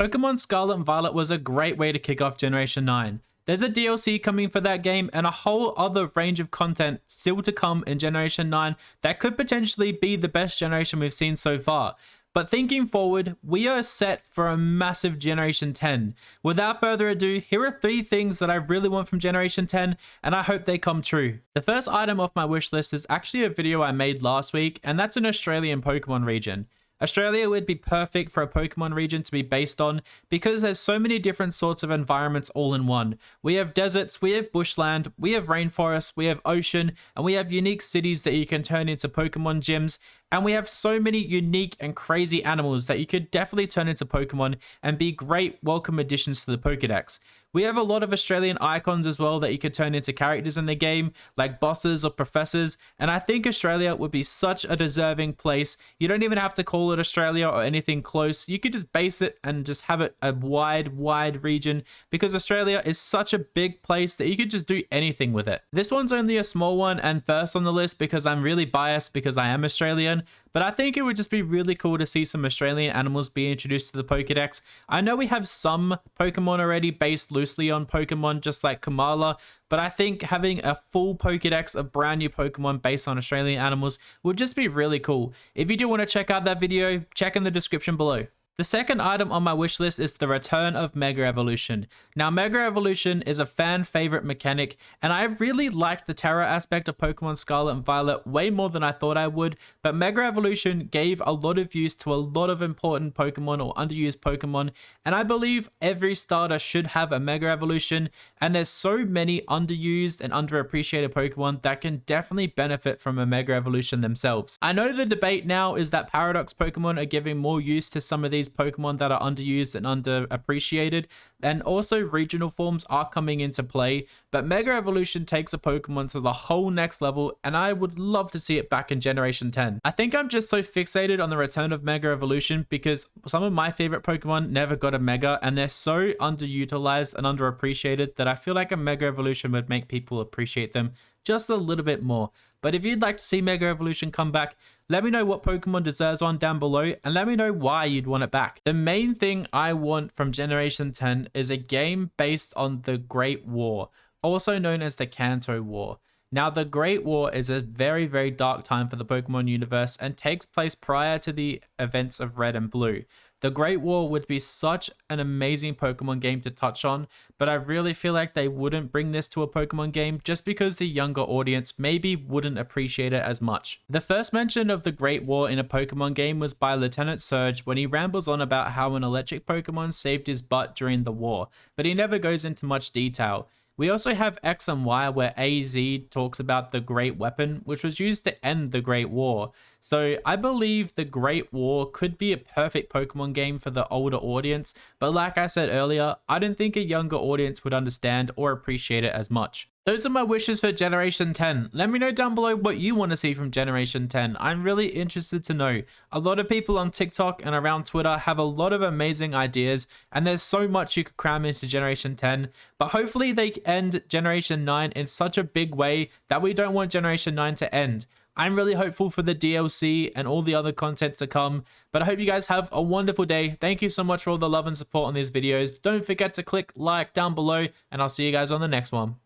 Pokemon Scarlet and Violet was a great way to kick off Generation 9. There's a DLC coming for that game and a whole other range of content still to come in Generation 9 that could potentially be the best generation we've seen so far. But thinking forward, we are set for a massive Generation 10. Without further ado, here are 3 things that I really want from Generation 10, and I hope they come true. The first item off my wish list is actually a video I made last week, and that's an Australian Pokemon region. Australia would be perfect for a Pokemon region to be based on because there's so many different sorts of environments all in one. We have deserts, we have bushland, we have rainforests, we have ocean, and we have unique cities that you can turn into Pokemon gyms. And we have so many unique and crazy animals that you could definitely turn into Pokemon and be great welcome additions to the Pokedex. We have a lot of Australian icons as well that you could turn into characters in the game, like bosses or professors, and I think Australia would be such a deserving place. You don't even have to call it Australia or anything close. You could just base it and just have it a wide region, because Australia is such a big place that you could just do anything with it. This one's only a small one and first on the list because I'm really biased because I am Australian, but I think it would just be really cool to see some Australian animals be introduced to the Pokedex. I know we have some Pokemon already based loosely on Pokemon, just like Kamala, but I think having a full Pokedex of brand new Pokemon based on Australian animals would just be really cool. If you do want to check out that video, check in the description below. The second item on my wish list is the return of Mega Evolution. Now, Mega Evolution is a fan favorite mechanic, and I really liked the Terra aspect of Pokemon Scarlet and Violet way more than I thought I would, but Mega Evolution gave a lot of use to a lot of important Pokemon or underused Pokemon, and I believe every starter should have a Mega Evolution, and there's so many underused and underappreciated Pokemon that can definitely benefit from a Mega Evolution themselves. I know the debate now is that Paradox Pokemon are giving more use to some of these Pokemon that are underused and underappreciated, and also regional forms are coming into play, but Mega Evolution takes a Pokemon to the whole next level, and I would love to see it back in Generation 10. I think I'm just so fixated on the return of Mega Evolution because some of my favorite Pokemon never got a Mega, and they're so underutilized and underappreciated that I feel like a Mega Evolution would make people appreciate them just a little bit more. But if you'd like to see Mega Evolution come back, let me know what Pokemon deserves one down below, and let me know why you'd want it back. The main thing I want from Generation 10 is a game based on the Great War, also known as the Kanto War. Now, the Great War is a very dark time for the Pokemon universe and takes place prior to the events of Red and Blue. The Great War would be such an amazing Pokemon game to touch on, but I really feel like they wouldn't bring this to a Pokemon game just because the younger audience maybe wouldn't appreciate it as much. The first mention of the Great War in a Pokemon game was by Lieutenant Surge when he rambles on about how an electric Pokemon saved his butt during the war, but he never goes into much detail. We also have X and Y where AZ talks about the Great Weapon, which was used to end the Great War. So I believe the Great War could be a perfect Pokemon game for the older audience, but like I said earlier, I don't think a younger audience would understand or appreciate it as much. Those are my wishes for Generation 10. Let me know down below what you want to see from Generation 10. I'm really interested to know. A lot of people on TikTok and around Twitter have a lot of amazing ideas, and there's so much you could cram into Generation 10, but hopefully they end Generation 9 in such a big way that we don't want Generation 9 to end. I'm really hopeful for the DLC and all the other content to come, but I hope you guys have a wonderful day. Thank you so much for all the love and support on these videos. Don't forget to click like down below, and I'll see you guys on the next one.